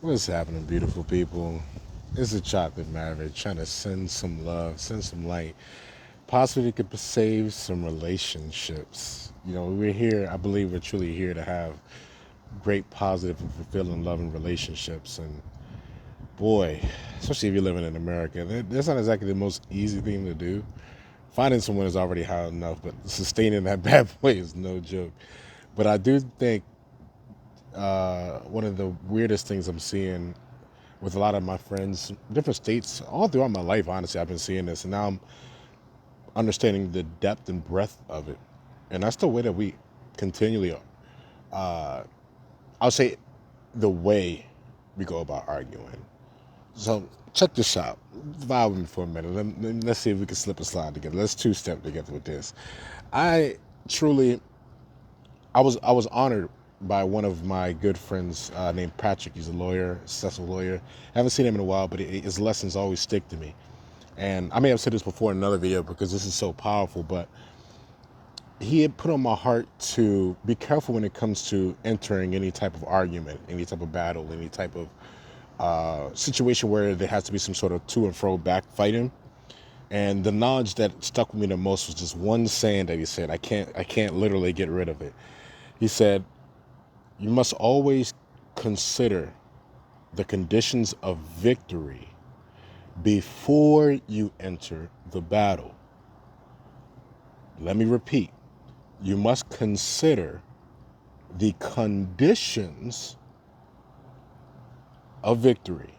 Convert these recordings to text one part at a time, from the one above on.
What's happening, beautiful people? It's a chocolate maverick trying to send some love, send some light. Possibly could save some relationships. We're here, I believe we're truly here to have great, positive, and fulfilling, loving relationships. And boy, especially if you're living in America, that's not exactly the most easy thing to do. Finding someone is already hard enough, but sustaining that bad boy is no joke. But I do think one of the weirdest things I'm seeing with a lot of my friends, different states, all throughout my life, honestly, I've been seeing this, and now I'm understanding the depth and breadth of it. And that's the way that we continually, I'll say, the way we go about arguing. So check this out. Vibe with me for a minute. Let's see if we can slip and slide together. Let's two-step together with this. I truly, I was honored by one of my good friends named Patrick. He's a lawyer, successful lawyer. I haven't seen him in a while, but his lessons always stick to me. And I may have said this before in another video because this is so powerful, but he had put on my heart to be careful when it comes to entering any type of argument, any type of battle, any type of situation where there has to be some sort of to and fro back fighting. And the knowledge that stuck with me the most was just one saying that he said. I can't literally get rid of it. He said, "You must always consider the conditions of victory before you enter the battle." Let me repeat. You must consider the conditions of victory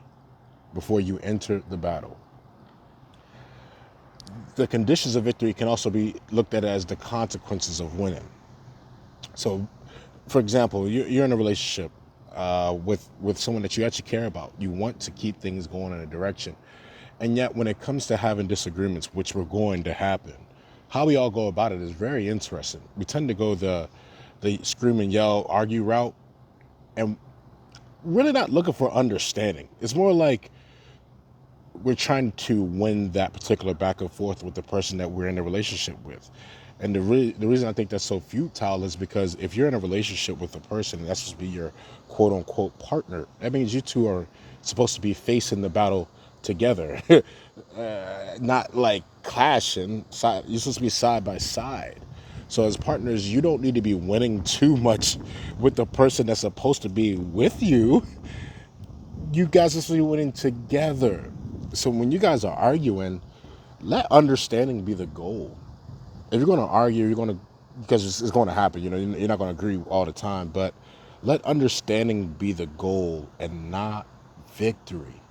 before you enter the battle. The conditions of victory can also be looked at as the consequences of winning. So, for example, you're in a relationship with someone that you actually care about. You want to keep things going in a direction. And yet, when it comes to having disagreements, which were going to happen, how we all go about it is very interesting. We tend to go the scream and yell, argue route, and really not looking for understanding. It's more like we're trying to win that particular back and forth with the person that we're in a relationship with. And the reason I think that's so futile is because if you're in a relationship with a person that's supposed to be your quote unquote partner, that means you two are supposed to be facing the battle together, not like clashing. You're supposed to be side by side. So as partners, you don't need to be winning too much with the person that's supposed to be with you. You guys are supposed to be winning together. So when you guys are arguing, let understanding be the goal. If you're going to argue, you're going to, because it's going to happen. You're not going to agree all the time, but let understanding be the goal and not victory.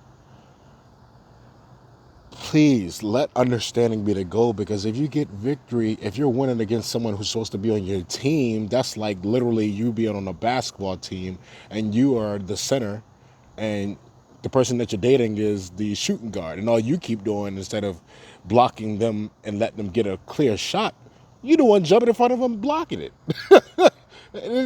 Please let understanding be the goal, because if you get victory, if you're winning against someone who's supposed to be on your team, that's like literally you being on a basketball team and you are the center and the person that you're dating is the shooting guard, and all you keep doing instead of blocking them and letting them get a clear shot, you the one jumping in front of them blocking it.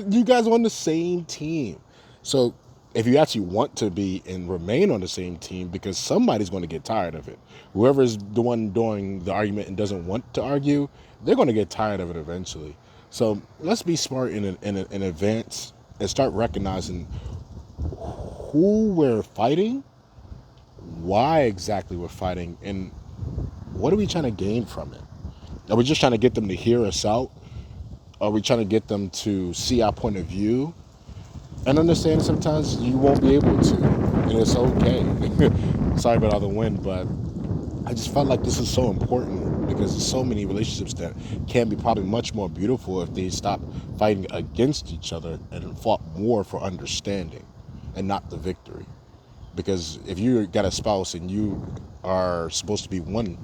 You guys are on the same team. So if you actually want to be and remain on the same team, because somebody's going to get tired of it. Whoever's the one doing the argument and doesn't want to argue, they're going to get tired of it eventually. So let's be smart in advance and start recognizing who we're fighting, why exactly we're fighting, and what are we trying to gain from it. Are we just trying to get them to hear us out? Are we trying to get them to see our point of view? And understand sometimes you won't be able to, and it's okay. Sorry about all the wind, but I just felt like this is so important because there's so many relationships that can be probably much more beautiful if they stop fighting against each other and fought more for understanding and not the victory. Because if you got a spouse and you are supposed to be one,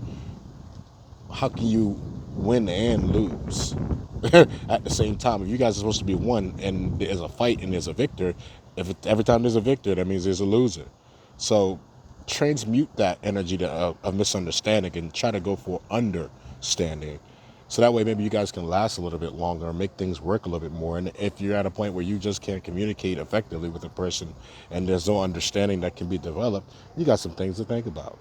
how can you win and lose at the same time? If you guys are supposed to be one and there's a fight and there's a victor, every time there's a victor, that means there's a loser. So transmute that energy of misunderstanding and try to go for understanding. So that way maybe you guys can last a little bit longer and make things work a little bit more. And if you're at a point where you just can't communicate effectively with a person and there's no understanding that can be developed, you got some things to think about.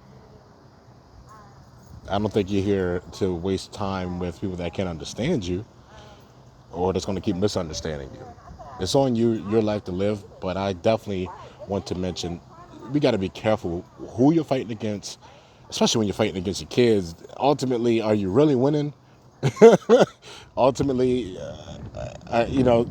I don't think you're here to waste time with people that can't understand you or that's going to keep misunderstanding you. It's on you, your life to live, but I definitely want to mention, we got to be careful who you're fighting against, especially when you're fighting against your kids. Ultimately, are you really winning? Ultimately,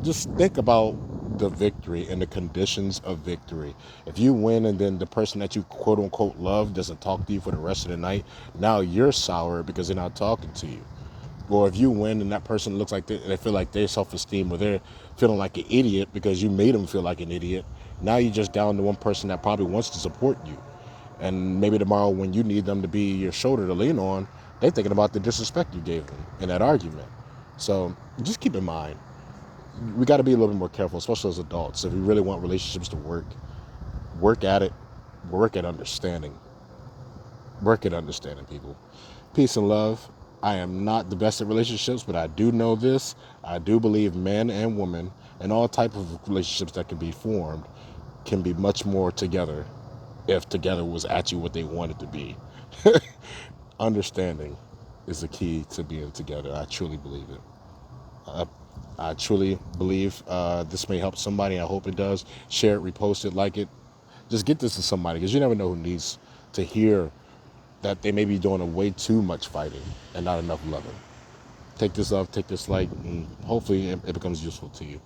just think about the victory and the conditions of victory. If you win and then the person that you quote unquote love doesn't talk to you for the rest of the night, now you're sour because they're not talking to you. Or if you win and that person looks like they feel like their self-esteem or they're feeling like an idiot because you made them feel like an idiot, now you're just down to one person that probably wants to support you. And maybe tomorrow when you need them to be your shoulder to lean on, they're thinking about the disrespect you gave them in that argument. So just keep in mind, we got to be a little bit more careful, especially as adults. If we really want relationships to work at it, work at understanding. Work at understanding people. Peace and love. I am not the best at relationships, but I do know this. I do believe men and women and all type of relationships that can be formed can be much more together if together was actually what they wanted to be. Understanding is the key to being together. I truly believe it. Uh, I truly believe this may help somebody. I hope it does. Share it, repost it, like it. Just get this to somebody because you never know who needs to hear that they may be doing a way too much fighting and not enough loving. Take this love, take this light, and hopefully it becomes useful to you.